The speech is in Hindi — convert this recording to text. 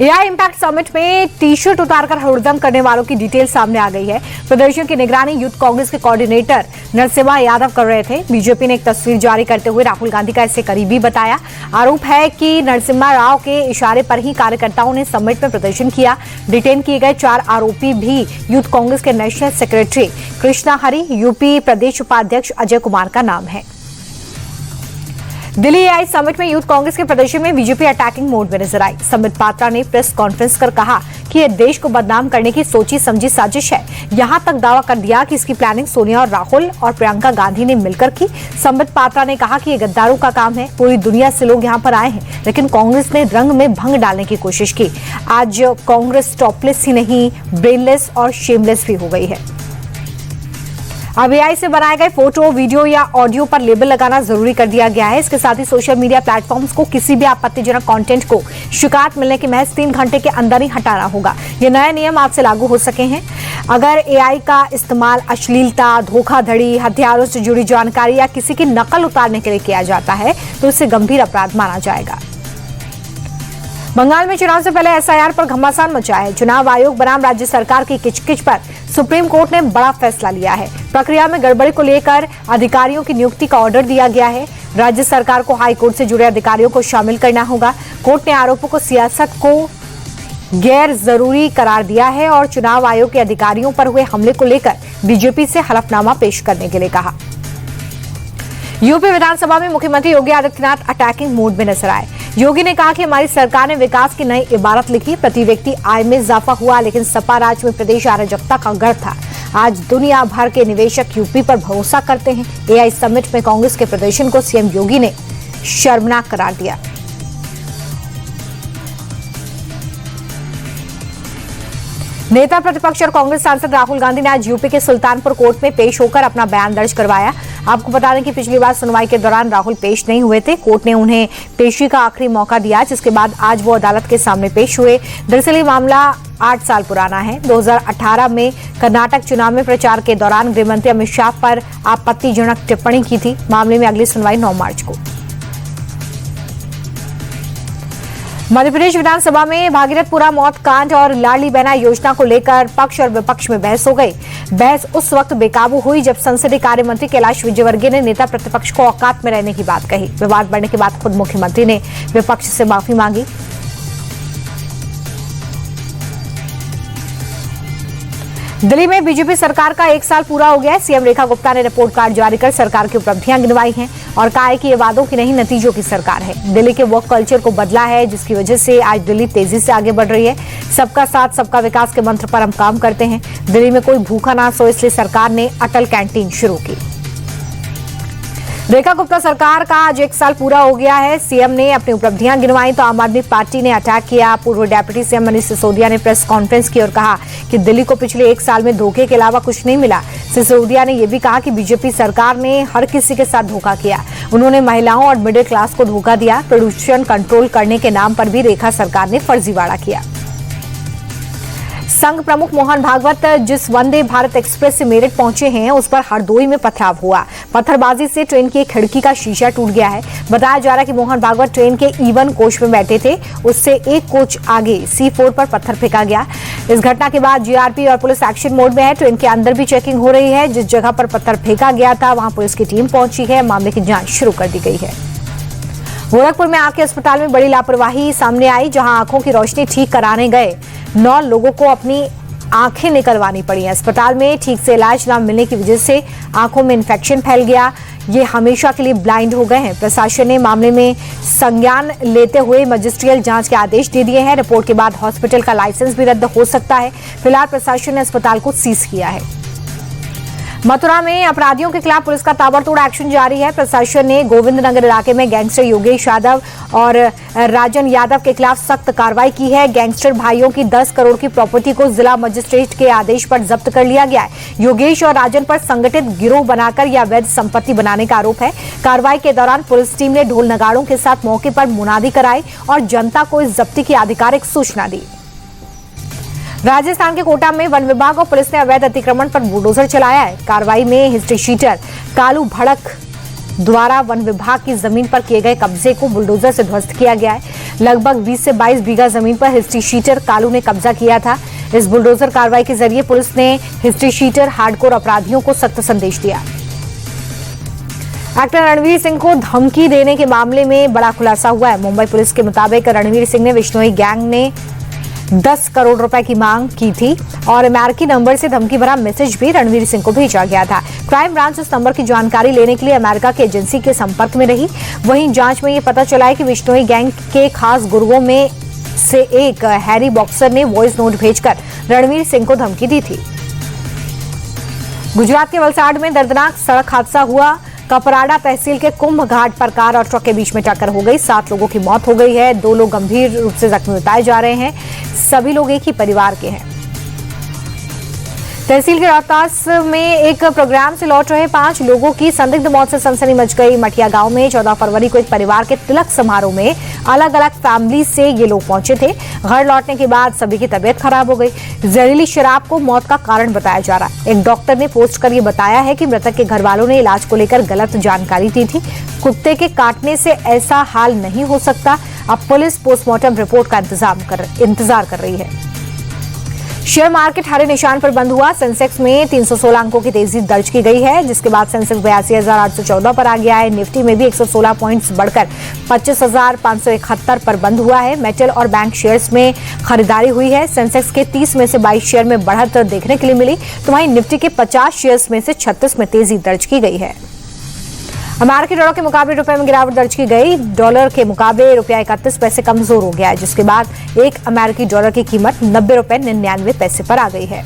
एआई इम्पैक्ट समिट में टी शर्ट उतारकर हुड़दंग करने वालों की डिटेल सामने आ गई है। प्रदर्शन की निगरानी यूथ कांग्रेस के कोऑर्डिनेटर नरसिम्हा यादव कर रहे थे। बीजेपी ने एक तस्वीर जारी करते हुए राहुल गांधी का इससे करीबी बताया। आरोप है कि नरसिम्हा राव के इशारे पर ही कार्यकर्ताओं ने समिट में प्रदर्शन किया। डिटेन किए गए 4 आरोपी भी यूथ कांग्रेस के नेशनल सेक्रेटरी कृष्णा हरि, यूपी प्रदेश उपाध्यक्ष अजय कुमार का नाम है। दिल्ली एआई समिट में यूथ कांग्रेस के प्रदर्शन में बीजेपी अटैकिंग मोड में नजर आई। संबित पात्रा ने प्रेस कॉन्फ्रेंस कर कहा कि यह देश को बदनाम करने की सोची समझी साजिश है। यहां तक दावा कर दिया कि इसकी प्लानिंग सोनिया और राहुल और प्रियंका गांधी ने मिलकर की। संबित पात्रा ने कहा कि ये गद्दारों का काम है। पूरी दुनिया से लोग यहां पर आए हैं, लेकिन कांग्रेस ने रंग में भंग डालने की कोशिश की। आज कांग्रेस टॉपलेस ही नहीं, ब्रेनलेस और शेमलेस भी हो गई है। अब एआई से बनाए गए फोटो, वीडियो या ऑडियो पर लेबल लगाना जरूरी कर दिया गया है। इसके साथ ही सोशल मीडिया प्लेटफॉर्म्स को किसी भी आपत्तिजनक कंटेंट को शिकायत मिलने के महज 3 घंटे के अंदर ही हटाना होगा। ये नए नियम आज से लागू हो सके हैं। अगर एआई का इस्तेमाल अश्लीलता, धोखाधड़ी, हथियारों से जुड़ी जानकारी या किसी की नकल उतारने के लिए किया जाता है तो इसे गंभीर अपराध माना जाएगा। बंगाल में चुनाव से पहले एसआईआर पर घमासान मचा है। चुनाव आयोग बनाम राज्य सरकार की किचकिच पर सुप्रीम कोर्ट ने बड़ा फैसला लिया है। प्रक्रिया में गड़बड़ी को लेकर अधिकारियों की नियुक्ति का ऑर्डर दिया गया है। राज्य सरकार को हाई कोर्ट से जुड़े अधिकारियों को शामिल करना होगा। कोर्ट ने आरोपों को सियासत को गैर जरूरी करार दिया है और चुनाव आयोग के अधिकारियों पर हुए हमले को लेकर बीजेपी से हलफनामा पेश करने के लिए कहा। यूपी विधानसभा में मुख्यमंत्री योगी आदित्यनाथ अटैकिंग मोड में नजर आए। योगी ने कहा कि हमारी सरकार ने विकास की नई इबारत लिखी। प्रति व्यक्ति आय में इजाफा हुआ, लेकिन सपा राज में प्रदेश अराजकता का गढ़ था। आज दुनिया भर के निवेशक यूपी पर भरोसा करते हैं। एआई समिट में कांग्रेस के प्रदर्शन को सीएम योगी ने शर्मनाक करार दिया। नेता प्रतिपक्ष और कांग्रेस सांसद राहुल गांधी ने आज यूपी के सुल्तानपुर कोर्ट में पेश होकर अपना बयान दर्ज करवाया। आपको बता दें कि पिछली बार सुनवाई के दौरान राहुल पेश नहीं हुए थे। कोर्ट ने उन्हें पेशी का आखिरी मौका दिया, जिसके बाद आज वो अदालत के सामने पेश हुए। दरअसल ये मामला 8 साल पुराना है। 2018 में कर्नाटक चुनाव में प्रचार के दौरान गृहमंत्री अमित शाह पर आपत्तिजनक टिप्पणी की थी। मामले में अगली सुनवाई 9 मार्च को। मध्य प्रदेश विधानसभा में भागीरथपुरा मौत कांड और लाडली बहना योजना को लेकर पक्ष और विपक्ष में बहस हो गई। बहस उस वक्त बेकाबू हुई जब संसदीय कार्य मंत्री कैलाश विजयवर्गीय ने नेता प्रतिपक्ष को औकात में रहने की बात कही। विवाद बढ़ने के बाद खुद मुख्यमंत्री ने विपक्ष से माफी मांगी। दिल्ली में बीजेपी सरकार का 1 साल पूरा हो गया है। सीएम रेखा गुप्ता ने रिपोर्ट कार्ड जारी कर सरकार की उपलब्धियां गिनवाई हैं और कहा है कि ये वादों की नहीं, नतीजों की सरकार है। दिल्ली के वर्क कल्चर को बदला है, जिसकी वजह से आज दिल्ली तेजी से आगे बढ़ रही है। सबका साथ सबका विकास के मंत्र पर हम काम करते हैं। दिल्ली में कोई भूखा ना सो, इसलिए सरकार ने अटल कैंटीन शुरू की। रेखा गुप्ता सरकार का आज 1 साल पूरा हो गया है। सीएम ने अपनी उपलब्धियां गिनवाई तो आम आदमी पार्टी ने अटैक किया। पूर्व डिप्टी सीएम मनीष सिसोदिया ने प्रेस कॉन्फ्रेंस की और कहा कि दिल्ली को पिछले 1 साल में धोखे के अलावा कुछ नहीं मिला। सिसोदिया ने यह भी कहा कि बीजेपी सरकार ने हर किसी के साथ धोखा किया। उन्होंने महिलाओं और मिडिल क्लास को धोखा दिया। प्रदूषण कंट्रोल करने के नाम पर भी रेखा सरकार ने फर्जीवाड़ा किया। संघ प्रमुख मोहन भागवत जिस वंदे भारत एक्सप्रेस से मेरठ पहुंचे हैं, उस पर हरदोई में पथराव हुआ। पत्थरबाजी से ट्रेन की एक खिड़की का शीशा टूट गया है। बताया जा रहा है कि मोहन भागवत ट्रेन के E1 कोच में बैठे थे। उससे एक कोच आगे C4 पर पत्थर फेंका गया। इस घटना के बाद जीआरपी और पुलिस एक्शन मोड में है। ट्रेन के अंदर भी चेकिंग हो रही है। जिस जगह पर पत्थर फेंका गया था वहां पुलिस की टीम पहुंची है। मामले की जांच शुरू कर दी गई है। गोरखपुर में आंख के अस्पताल में बड़ी लापरवाही सामने आई, जहां आंखों की रोशनी ठीक कराने गए 9 लोगों को अपनी आंखें निकलवानी पड़ी। अस्पताल में ठीक से इलाज न मिलने की वजह से आंखों में इन्फेक्शन फैल गया। ये हमेशा के लिए ब्लाइंड हो गए हैं। प्रशासन ने मामले में संज्ञान लेते हुए मजिस्ट्रियल जांच के आदेश दे दिए हैं। रिपोर्ट के बाद हॉस्पिटल का लाइसेंस भी रद्द हो सकता है। फिलहाल प्रशासन ने अस्पताल को सीज किया है। मथुरा में अपराधियों के खिलाफ पुलिस का ताबड़तोड़ एक्शन जारी है। प्रशासन ने गोविंद नगर इलाके में गैंगस्टर योगेश यादव और राजन यादव के खिलाफ सख्त कार्रवाई की है। गैंगस्टर भाइयों की 10 करोड़ की प्रॉपर्टी को जिला मजिस्ट्रेट के आदेश पर जब्त कर लिया गया है। योगेश और राजन पर संगठित गिरोह बनाकर या अवैध संपत्ति बनाने का आरोप है। कार्रवाई के दौरान पुलिस टीम ने ढोल नगाड़ों के साथ मौके पर मुनादी कराई और जनता को इस जब्ती की आधिकारिक सूचना दी। राजस्थान के कोटा में वन विभाग और पुलिस ने अवैध अतिक्रमण पर बुलडोजर चलाया है। कार्रवाई में हिस्ट्री शीटर कालू भड़क द्वारा वन विभाग की जमीन पर किए गए कब्जे को बुलडोजर से ध्वस्त किया गया है। लगभग 20 से 22 बीघा जमीन पर हिस्ट्री शीटर कालू ने कब्जा किया था। इस बुलडोजर कार्रवाई के जरिए पुलिस ने हिस्ट्री शीटर हार्डकोर अपराधियों को सख्त संदेश दिया। एक्टर रणवीर सिंह को धमकी देने के मामले में बड़ा खुलासा हुआ है। मुंबई पुलिस के मुताबिक रणवीर सिंह ने विश्नोई गैंग ने 10 करोड़ रुपए की मांग की थी और अमेरिकी नंबर से धमकी भरा मैसेज भी रणवीर सिंह को भेजा गया था। क्राइम ब्रांच इस नंबर की जानकारी लेने के लिए अमेरिका की एजेंसी के संपर्क में रही। वहीं जांच में ये पता चला है कि विश्नोई गैंग के खास गुर्गों में से एक हैरी बॉक्सर ने वॉइस नोट भेजकर रणवीर सिंह को धमकी दी थी। गुजरात के वलसाड में दर्दनाक सड़क हादसा हुआ। कपराड़ा तहसील के कुंभ घाट पर कार और ट्रक के बीच में टक्कर हो गई। 7 लोगों की मौत हो गई है। 2 लोग गंभीर रूप से जख्मी बताए जा रहे हैं। सभी लोग एक ही परिवार के हैं। तहसील के रोहतास में एक प्रोग्राम से लौट रहे 5 लोगों की संदिग्ध मौत से सनसनी मच गई। मठिया गांव में 14 फरवरी को एक परिवार के तिलक समारोह में अलग अलग फैमिली से ये लोग पहुंचे थे। घर लौटने के बाद सभी की तबीयत खराब हो गई। जहरीली शराब को मौत का कारण बताया जा रहा है। एक डॉक्टर ने पोस्ट कर ये बताया है कि मृतक के घर वालों ने इलाज को लेकर गलत जानकारी दी थी। कुत्ते के काटने से ऐसा हाल नहीं हो सकता। अब पुलिस पोस्टमार्टम रिपोर्ट का इंतजार कर रही है। शेयर मार्केट हरे निशान पर बंद हुआ। सेंसेक्स में 316 अंकों की तेजी दर्ज की गई है, जिसके बाद सेंसेक्स 82,814 पर आ गया है। निफ्टी में भी 116 पॉइंट्स बढ़कर 25,571 पर बंद हुआ है। मेटल और बैंक शेयर्स में खरीदारी हुई है। सेंसेक्स के 30 में से 22 शेयर में बढ़त देखने के लिए मिली, तो वहीं निफ्टी के 50 शेयर्स में से 36 में तेजी दर्ज की गई है। अमेरिकी डॉलर के मुकाबले रुपए में गिरावट दर्ज की गई। डॉलर के मुकाबले रुपया 31 पैसे कमजोर हो गया है, जिसके बाद 1 अमेरिकी डॉलर की कीमत 90 रुपए 99 पैसे पर आ गई है।